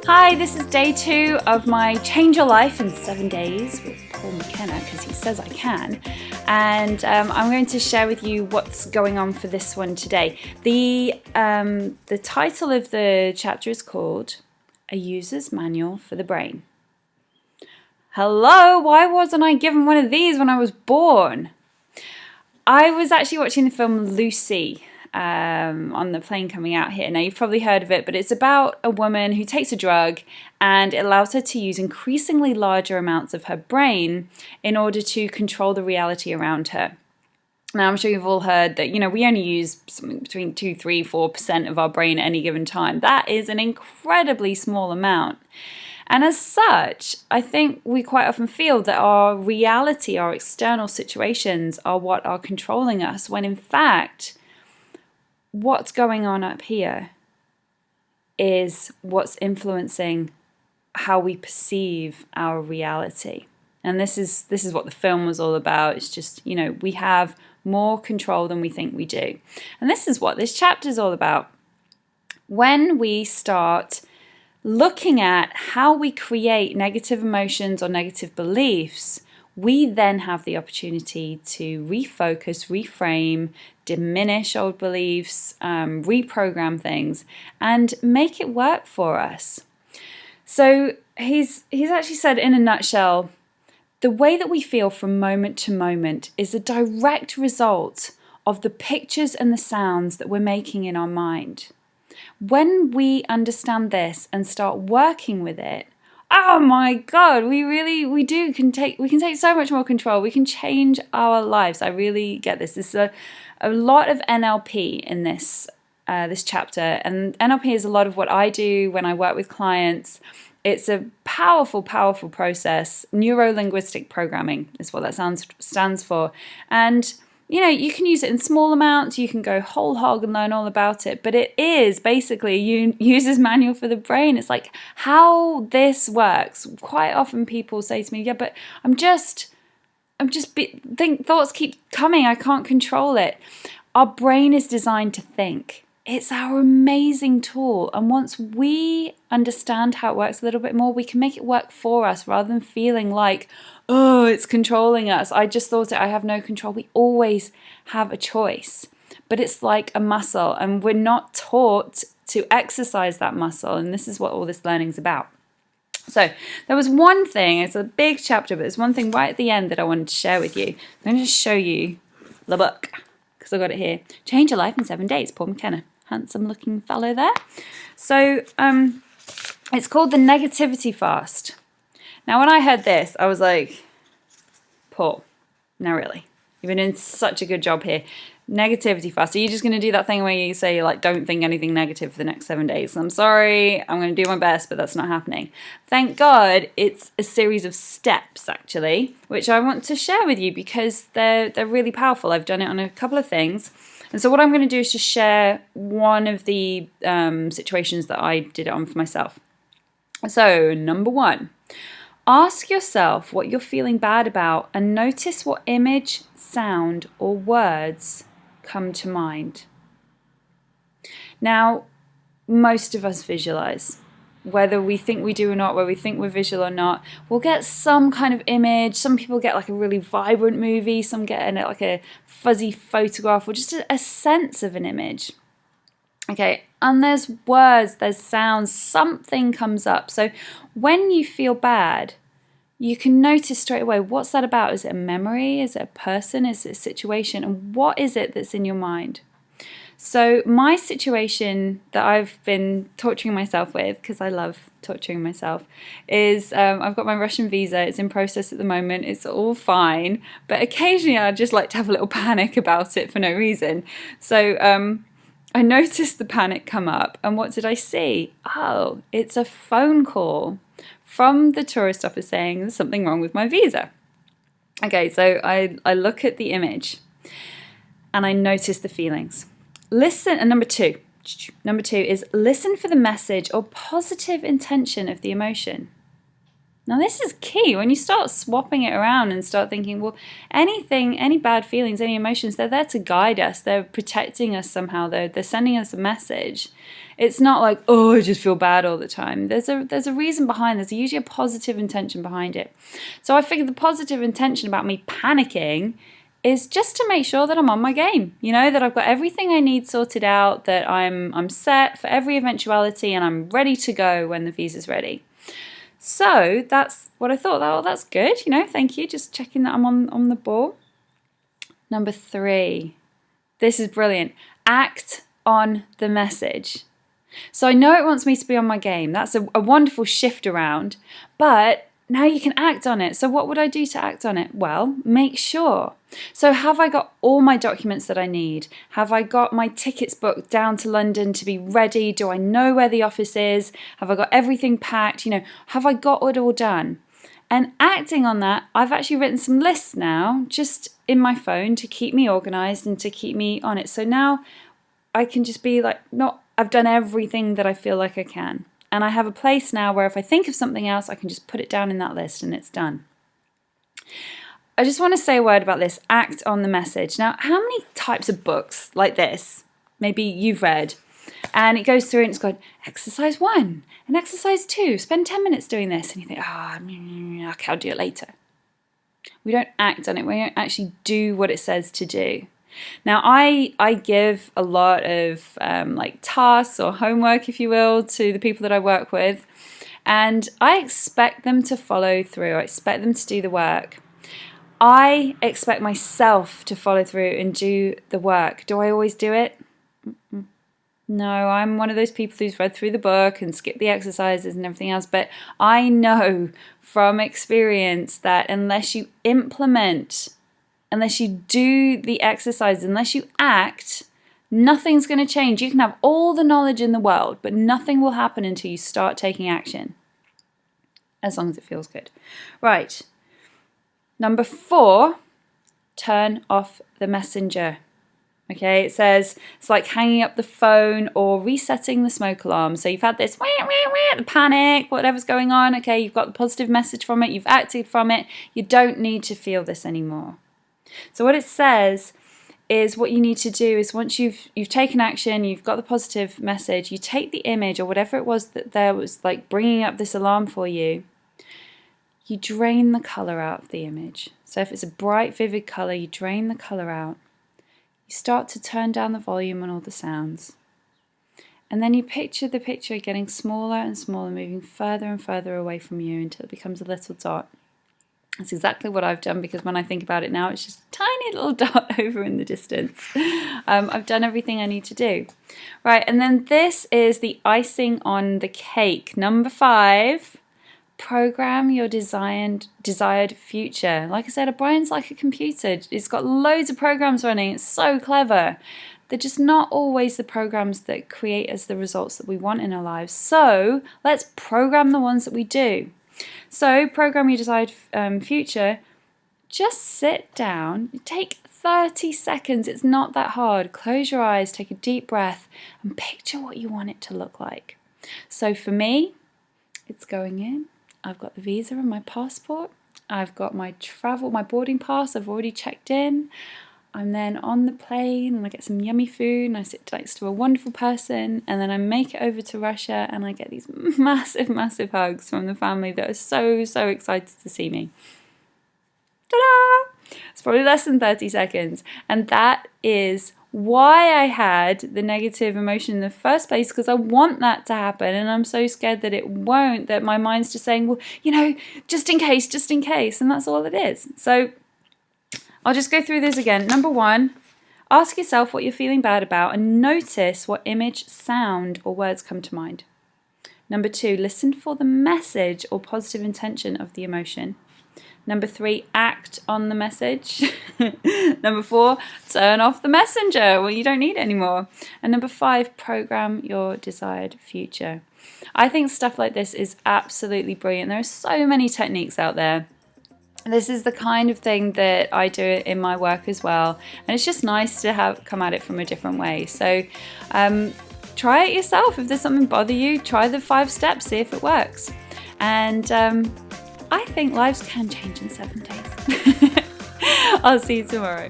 Hi, this is day 2 of my Change Your Life in 7 Days with Paul McKenna, because he says I can. And I'm going to share with you what's going on for this one today. The title of the chapter is called A User's Manual for the Brain. Hello, why wasn't I given one of these when I was born? I was actually watching the film Lucy on the plane coming out here. Now, you've probably heard of it, but it's about a woman who takes a drug and it allows her to use increasingly larger amounts of her brain in order to control the reality around her. Now, I'm sure you've all heard that, we only use something between 2, 3, 4% of our brain at any given time. That is an incredibly small amount. And as such, I think we quite often feel that our reality, our external situations are what are controlling us, when in fact, what's going on up here is what's influencing how we perceive our reality. And this is what the film was all about. It's just, we have more control than we think we do. And this is what this chapter is all about. When we start looking at how we create negative emotions or negative beliefs, we then have the opportunity to refocus, reframe, diminish old beliefs, reprogram things, and make it work for us. So he's actually said, in a nutshell, the way that we feel from moment to moment is a direct result of the pictures and the sounds that we're making in our mind. When we understand this and start working with it, oh my God, we can take so much more control. We can change our lives. I really get this. There's a lot of NLP in this chapter, and NLP is a lot of what I do when I work with clients. It's a powerful, powerful process. Neuro-linguistic programming is what that stands for. And you can use it in small amounts, you can go whole hog and learn all about it, but it is basically a user's manual for the brain. It's like how this works. Quite often people say to me, yeah, but thoughts keep coming, I can't control it. Our brain is designed to think. It's our amazing tool. And once we understand how it works a little bit more, we can make it work for us rather than feeling like, oh, it's controlling us. I just thought I have no control. We always have a choice. But it's like a muscle, and we're not taught to exercise that muscle. And this is what all this learning is about. So there was one thing, it's a big chapter, but there's one thing right at the end that I wanted to share with you. I'm going to show you the book, because I've got it here. Change Your Life in 7 Days, Paul McKenna. Handsome looking fellow there. So it's called The Negativity Fast. Now, when I heard this, I was like, Paul, no, really, you've been doing such a good job here. Negativity fast. Are you just going to do that thing where you say, don't think anything negative for the next 7 days? I'm sorry, I'm going to do my best, but that's not happening. Thank God it's a series of steps, actually, which I want to share with you because they're really powerful. I've done it on a couple of things. And so what I'm going to do is just share one of the situations that I did it on for myself. So, number 1. Ask yourself what you're feeling bad about and notice what image, sound, or words come to mind. Now, most of us visualize. Whether we think we do or not, whether we think we're visual or not, we'll get some kind of image. Some people get a really vibrant movie, some get a fuzzy photograph, or just a sense of an image. Okay, and there's words, there's sounds, something comes up. So when you feel bad, you can notice straight away, what's that about? Is it a memory? Is it a person? Is it a situation? And what is it that's in your mind? So my situation that I've been torturing myself with, because I love torturing myself, is I've got my Russian visa. It's in process at the moment. It's all fine. But occasionally I just like to have a little panic about it for no reason. So I noticed the panic come up. And what did I see? Oh, it's a phone call from the tourist office saying there's something wrong with my visa. Okay, so I look at the image and I notice the feelings. Listen, and number two is listen for the message or positive intention of the emotion. Now this is key. When you start swapping it around and start thinking, well, any bad feelings, any emotions, they're there to guide us. They're protecting us somehow. They're sending us a message. It's not like, oh, I just feel bad all the time. There's a reason behind. There's usually a positive intention behind it. So I figured the positive intention about me panicking is just to make sure that I'm on my game, that I've got everything I need sorted out, that I'm set for every eventuality and I'm ready to go when the visa's ready. So that's what I thought. Oh, that's good, thank you. Just checking that I'm on the ball. Number 3, this is brilliant. Act on the message. So I know it wants me to be on my game. That's a wonderful shift around, but now you can act on it. So what would I do to act on it? Well, make sure. So have I got all my documents that I need? Have I got my tickets booked down to London to be ready? Do I know where the office is? Have I got everything packed? Have I got it all done? And acting on that, I've actually written some lists now just in my phone to keep me organized and to keep me on it. So now I can just be like, no, I've done everything that I feel like I can. And I have a place now where if I think of something else, I can just put it down in that list and it's done. I just want to say a word about this, act on the message. Now, how many types of books like this, maybe you've read, and it goes through and it's got exercise 1 and exercise 2, spend 10 minutes doing this. And you think, okay, I'll do it later. We don't act on it. We don't actually do what it says to do. Now, I give a lot of tasks or homework, if you will, to the people that I work with, and I expect them to follow through. I expect them to do the work. I expect myself to follow through and do the work. Do I always do it? No, I'm one of those people who's read through the book and skipped the exercises and everything else, but I know from experience that unless you implement, unless you do the exercise, unless you act, nothing's going to change. You can have all the knowledge in the world, but nothing will happen until you start taking action, as long as it feels good. Right. Number 4, turn off the messenger. Okay, it says it's like hanging up the phone or resetting the smoke alarm. So you've had this the panic, whatever's going on. Okay, you've got the positive message from it. You've acted from it. You don't need to feel this anymore. So what it says is what you need to do is once you've taken action, you've got the positive message, you take the image or whatever it was that there was like bringing up this alarm for you, you drain the color out of the image. So if it's a bright, vivid color, you drain the color out. You start to turn down the volume on all the sounds. And then you picture the picture getting smaller and smaller, moving further and further away from you until it becomes a little dot. That's exactly what I've done, because when I think about it now, it's just a tiny little dot over in the distance. I've done everything I need to do. Right, and then this is the icing on the cake. Number 5, program your desired future. Like I said, a brain's like a computer. It's got loads of programs running. It's so clever. They're just not always the programs that create us the results that we want in our lives. So let's program the ones that we do. So program your desired future. Just sit down, take 30 seconds. It's not that hard. Close your eyes, take a deep breath, and picture what you want it to look like. So for me, it's going in. I've got the visa and my passport. I've got my boarding pass. I've already checked in. I'm then on the plane and I get some yummy food and I sit next to a wonderful person, and then I make it over to Russia and I get these massive, massive hugs from the family that are so, so excited to see me. Ta-da! It's probably less than 30 seconds. And that is why I had the negative emotion in the first place, because I want that to happen and I'm so scared that it won't, that my mind's just saying, well, just in case, and that's all it is. So I'll just go through this again. Number 1, ask yourself what you're feeling bad about and notice what image, sound, or words come to mind. Number 2, listen for the message or positive intention of the emotion. Number 3, act on the message. Number 4, turn off the messenger. Well, you don't need it anymore. And number 5, program your desired future. I think stuff like this is absolutely brilliant. There are so many techniques out there. This is the kind of thing that I do in my work as well, and it's just nice to come at it from a different way. So try it yourself. If there's something bother you, try the 5 steps, see if it works. And I think lives can change in 7 days. I'll see you tomorrow.